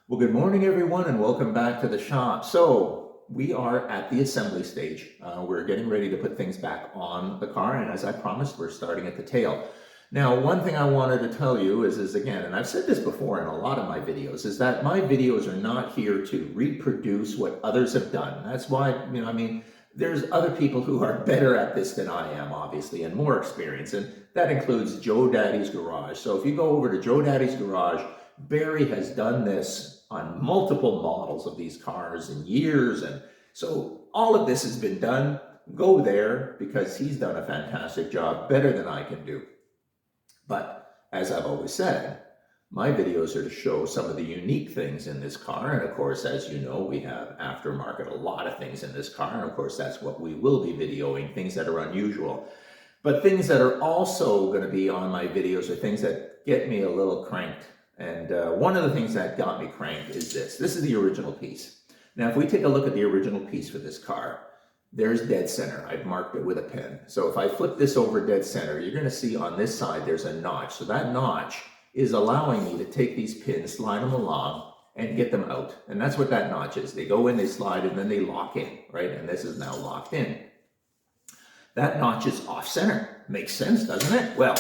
Well, good morning, everyone, and welcome back to the shop. So we are at the assembly stage. We're getting ready to put things back on the car, and as I promised, we're starting at the tail. Now, one thing I wanted to tell you is again, and I've said this before in a lot of my videos, is that my videos are not here to reproduce what others have done. That's why, there's other people who are better at this than I am, obviously, and more experience, and that includes Joe Daddy's Garage. So if you go over to Joe Daddy's Garage, Barry has done this on multiple models of these cars in years, and so all of this has been done. Go there because he's done a fantastic job, better than I can do. But as I've always said, my videos are to show some of the unique things in this car, and of course, as you know, we have aftermarket, a lot of things in this car, and of course that's what we will be videoing, things that are unusual. But things that are also going to be on my videos are things that get me a little cranked. And one of the things that got me cranked is this. This is the original piece. Now, if we take a look at the original piece for this car, there's dead center. I've marked it with a pen. So if I flip this over dead center, you're going to see on this side there's a notch. So that notch is allowing me to take these pins, slide them along, and get them out. And that's what that notch is. They go in, they slide, and then they lock in, right? And this is now locked in. That notch is off center. Makes sense, doesn't it? Well,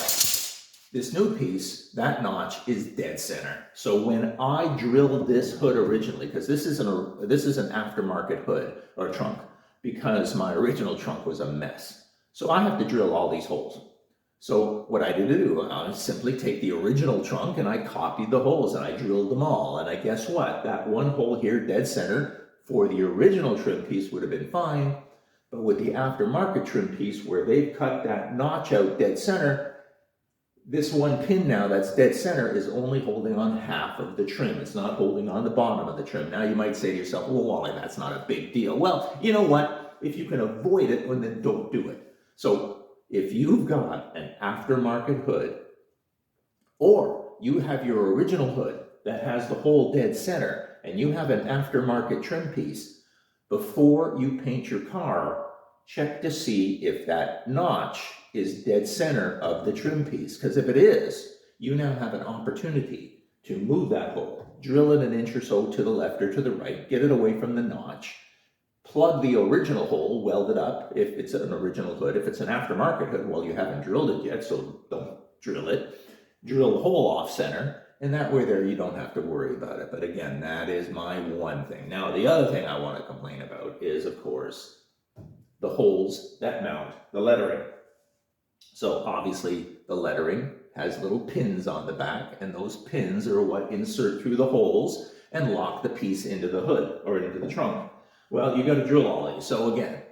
this new piece, that notch is dead center. So when I drilled this hood originally, because this is an aftermarket hood or trunk, because my original trunk was a mess. So I have to drill all these holes. So what I did I simply take the original trunk and I copied the holes and I drilled them all. And I guess what? That one hole here, dead center, for the original trim piece would have been fine. But with the aftermarket trim piece where they've cut that notch out dead center, this one pin now that's dead center is only holding on half of the trim. It's not holding on the bottom of the trim. Now you might say to yourself, well, Wally, that's not a big deal. Well, you know what? If you can avoid it, well, then don't do it. So if you've got an aftermarket hood, or you have your original hood that has the hole dead center, and you have an aftermarket trim piece, before you paint your car, check to see if that notch is dead center of the trim piece. Because if it is, you now have an opportunity to move that hole, drill it an inch or so to the left or to the right, get it away from the notch, plug the original hole, weld it up if it's an original hood. If it's an aftermarket hood, well, you haven't drilled it yet, so don't drill it. Drill the hole off center, and that way there you don't have to worry about it. But again, that is my one thing. Now, the other thing I want to complain about is, of course, the holes that mount the lettering. So obviously the lettering has little pins on the back, and those pins are what insert through the holes and lock the piece into the hood or into the trunk. Well, you got to drill all these. So again,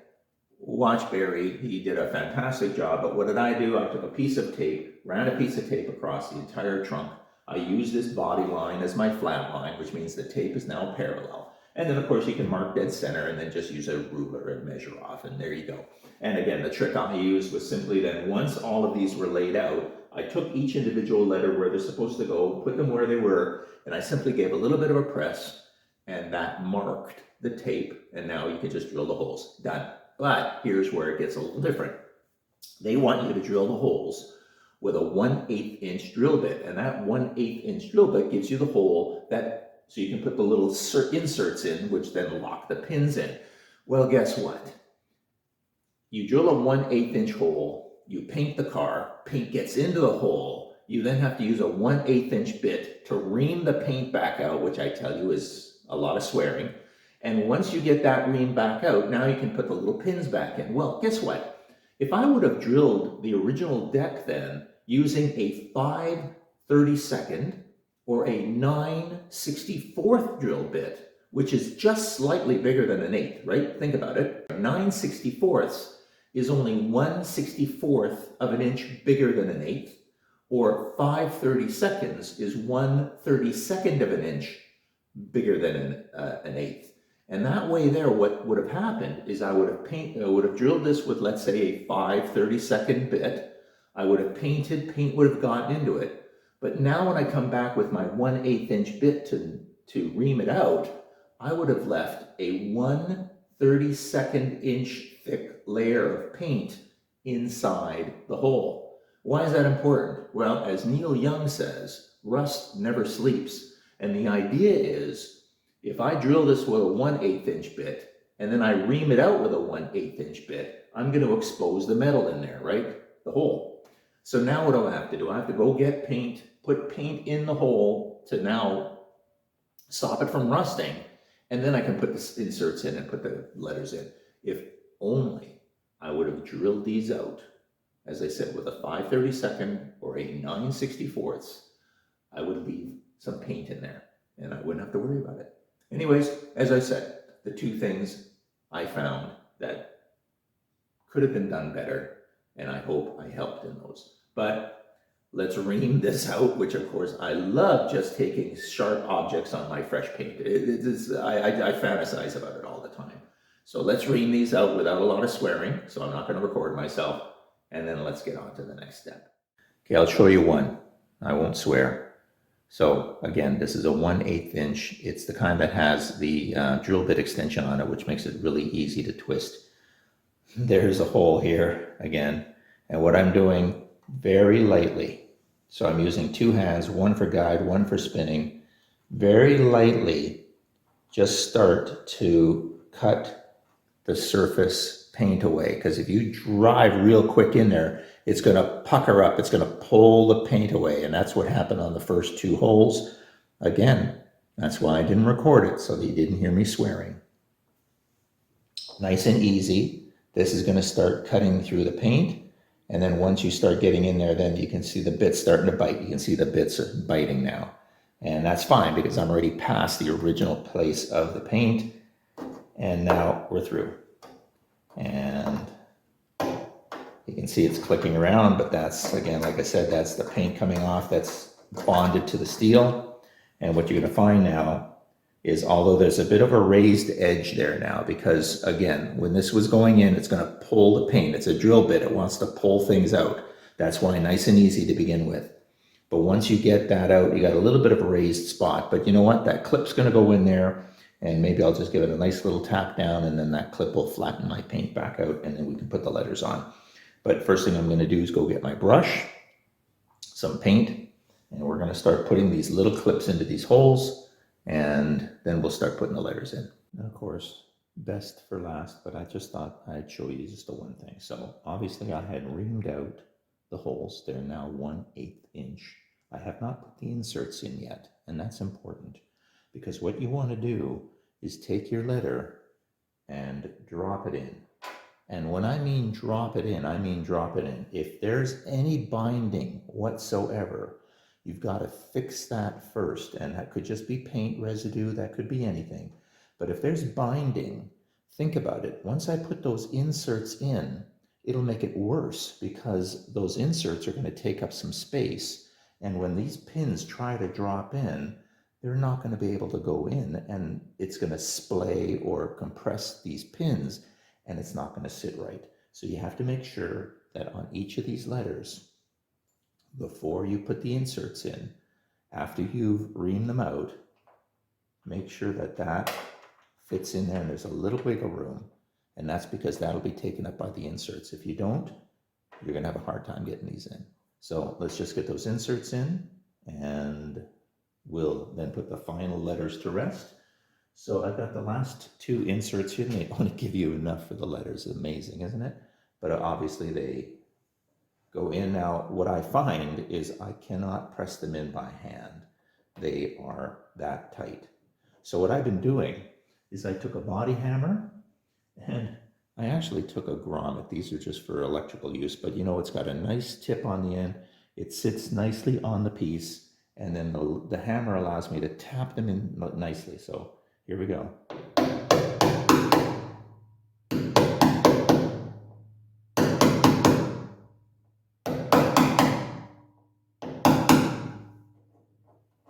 watch Barry, he did a fantastic job, but what did I do? I took a piece of tape, ran a piece of tape across the entire trunk. I used this body line as my flat line, which means the tape is now parallel. And then of course you can mark dead center and then just use a ruler and measure off, and there you go. And again, the trick I used was simply then once all of these were laid out, I took each individual letter where they're supposed to go, put them where they were, and I simply gave a little bit of a press, and that marked the tape, and now you can just drill the holes. Done. But here's where it gets a little different. They want you to drill the holes with a 1/8 inch drill bit, and that 1/8 inch drill bit gives you the hole that, so you can put the little inserts in, which then lock the pins in. Well, guess what? You drill a 1/8 inch hole, you paint the car, paint gets into the hole, you then have to use a 1/8 inch bit to ream the paint back out, which I tell you is a lot of swearing. And once you get that ream back out, now you can put the little pins back in. Well, guess what? If I would have drilled the original deck then using a 5/32 or a 9/64 drill bit, which is just slightly bigger than an 1/8, right? Think about it. 9/64 is only 1/64 of an inch bigger than an 1/8, or 5/32 is 1/32 of an inch bigger than an 1/8. And that way there, what would have happened is I would have drilled this with, let's say, a 5/32 bit. I would have painted, paint would have gotten into it. But now when I come back with my 1/8 inch bit to ream it out, I would have left a 1/32 inch thick layer of paint inside the hole. Why is that important? Well, as Neil Young says, rust never sleeps. And the idea is, if I drill this with a 1/8 inch bit, and then I ream it out with a 1/8 inch bit, I'm going to expose the metal in there, right? The hole. So now what do I have to do? I have to go get paint, put paint in the hole to now stop it from rusting, and then I can put the inserts in and put the letters in. If only I would have drilled these out, as I said, with a 5/32 or a 9/64, I would leave some paint in there and I wouldn't have to worry about it. Anyways, as I said, the two things I found that could have been done better, and I hope I helped in those. But let's ream this out, which of course I love, just taking sharp objects on my fresh paint. I fantasize about it all the time. So let's ream these out without a lot of swearing, so I'm not going to record myself, and then let's get on to the next step. Okay, I'll show you one. I won't swear. So again, this is a 1/8 inch. It's the kind that has the drill bit extension on it, which makes it really easy to twist. There's a hole here again, and what I'm doing very lightly, so I'm using two hands, one for guide, one for spinning, very lightly just start to cut the surface paint away, because if you drive real quick in there, it's going to pucker up, it's going to pull the paint away, and that's what happened on the first two holes. Again, that's why I didn't record it, so that you didn't hear me swearing. Nice and easy. This is going to start cutting through the paint, and then once you start getting in there, then you can see the bits starting to bite. You can see the bits are biting now, and that's fine because I'm already past the original place of the paint, and now we're through. And you can see it's clicking around, but that's, again, like I said, that's the paint coming off that's bonded to the steel. And what you're going to find now is, although there's a bit of a raised edge there now, because again, when this was going in, it's going to pull the paint. It's a drill bit. It wants to pull things out. That's why nice and easy to begin with. But once you get that out, you got a little bit of a raised spot. But you know what? That clip's going to go in there, and maybe I'll just give it a nice little tap down, and then that clip will flatten my paint back out, and then we can put the letters on. But first thing I'm going to do is go get my brush, some paint, and we're going to start putting these little clips into these holes, and then we'll start putting the letters in. And of course, best for last, but I just thought I'd show you just the one thing. So obviously I had reamed out the holes. They're now 1/8 inch. I have not put the inserts in yet, and that's important, because what you want to do is take your letter and drop it in. And when I mean drop it in, I mean drop it in. If there's any binding whatsoever, you've got to fix that first. And that could just be paint residue, that could be anything. But if there's binding, think about it. Once I put those inserts in, it'll make it worse, because those inserts are going to take up some space. And when these pins try to drop in, they're not going to be able to go in, and it's going to splay or compress these pins, and it's not going to sit right. So you have to make sure that on each of these letters, before you put the inserts in, after you've reamed them out, make sure that that fits in there and there's a little wiggle room. And that's because that'll be taken up by the inserts. If you don't, you're going to have a hard time getting these in. So let's just get those inserts in, and we'll then put the final letters to rest. So I've got the last two inserts here, and they only give you enough for the letters. Amazing, isn't it? But obviously they go in. Now, what I find is I cannot press them in by hand. They are that tight. So what I've been doing is I took a body hammer, and I actually took a grommet. These are just for electrical use, but you know, it's got a nice tip on the end. It sits nicely on the piece, and then the hammer allows me to tap them in nicely. So here we go.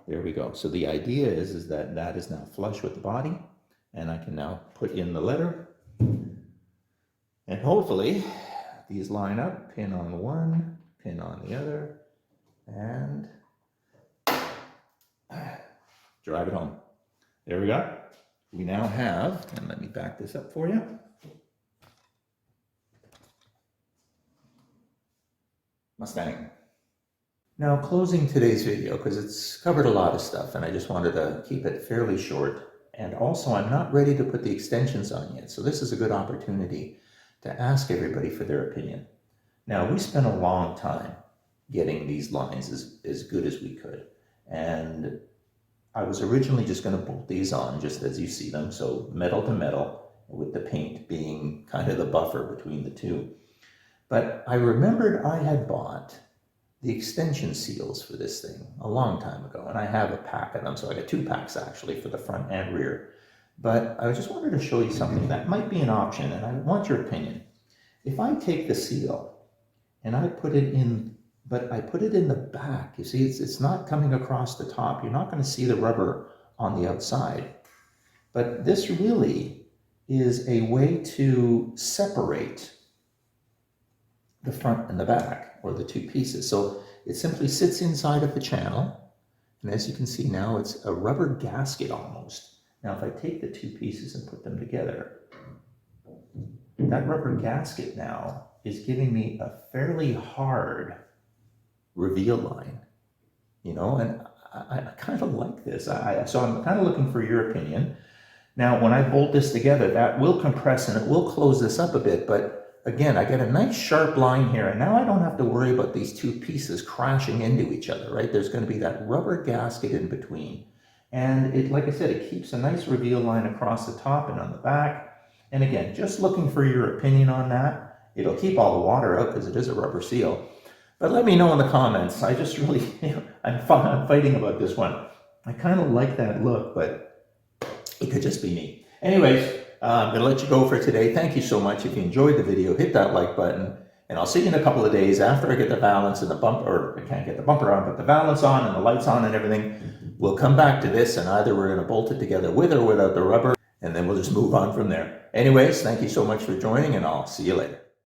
There we go. So the idea is that that is now flush with the body, and I can now put in the letter, and hopefully these line up, pin on one, pin on the other, and drive it home. There we go. We now have, and let me back this up for you. Mustang. Now, closing today's video, because it's covered a lot of stuff and I just wanted to keep it fairly short. And also, I'm not ready to put the extensions on yet. So this is a good opportunity to ask everybody for their opinion. Now, we spent a long time getting these lines as good as we could. And I was originally just going to bolt these on just as you see them. So metal to metal, with the paint being kind of the buffer between the two. But I remembered I had bought the extension seals for this thing a long time ago, and I have a pack of them, so I got 2 packs actually for the front and rear. But I just wanted to show you something that might be an option, and I want your opinion. If I take the seal and I put it in, but I put it in the back, you see, it's not coming across the top. You're not going to see the rubber on the outside. But this really is a way to separate the front and the back, or the 2 pieces. So it simply sits inside of the channel, and as you can see now, it's a rubber gasket almost. Now if I take the 2 pieces and put them together, that rubber gasket now is giving me a fairly hard reveal line, you know, and I kind of like this. So I'm kind of looking for your opinion. Now when I bolt this together, that will compress and it will close this up a bit, but again, I get a nice sharp line here, and now I don't have to worry about these 2 pieces crashing into each other, right? There's going to be that rubber gasket in between. And it, like I said, it keeps a nice reveal line across the top and on the back. And again, just looking for your opinion on that. It'll keep all the water out because it is a rubber seal. But let me know in the comments. I just really, I'm fighting about this one. I kind of like that look, but it could just be me. Anyways, I'm going to let you go for today. Thank you so much. If you enjoyed the video, hit that like button. And I'll see you in a couple of days after I get the valance and the bumper, or I can't get the bumper on, but the valance on and the lights on and everything. We'll come back to this, and either we're going to bolt it together with or without the rubber, and then we'll just move on from there. Anyways, thank you so much for joining, and I'll see you later.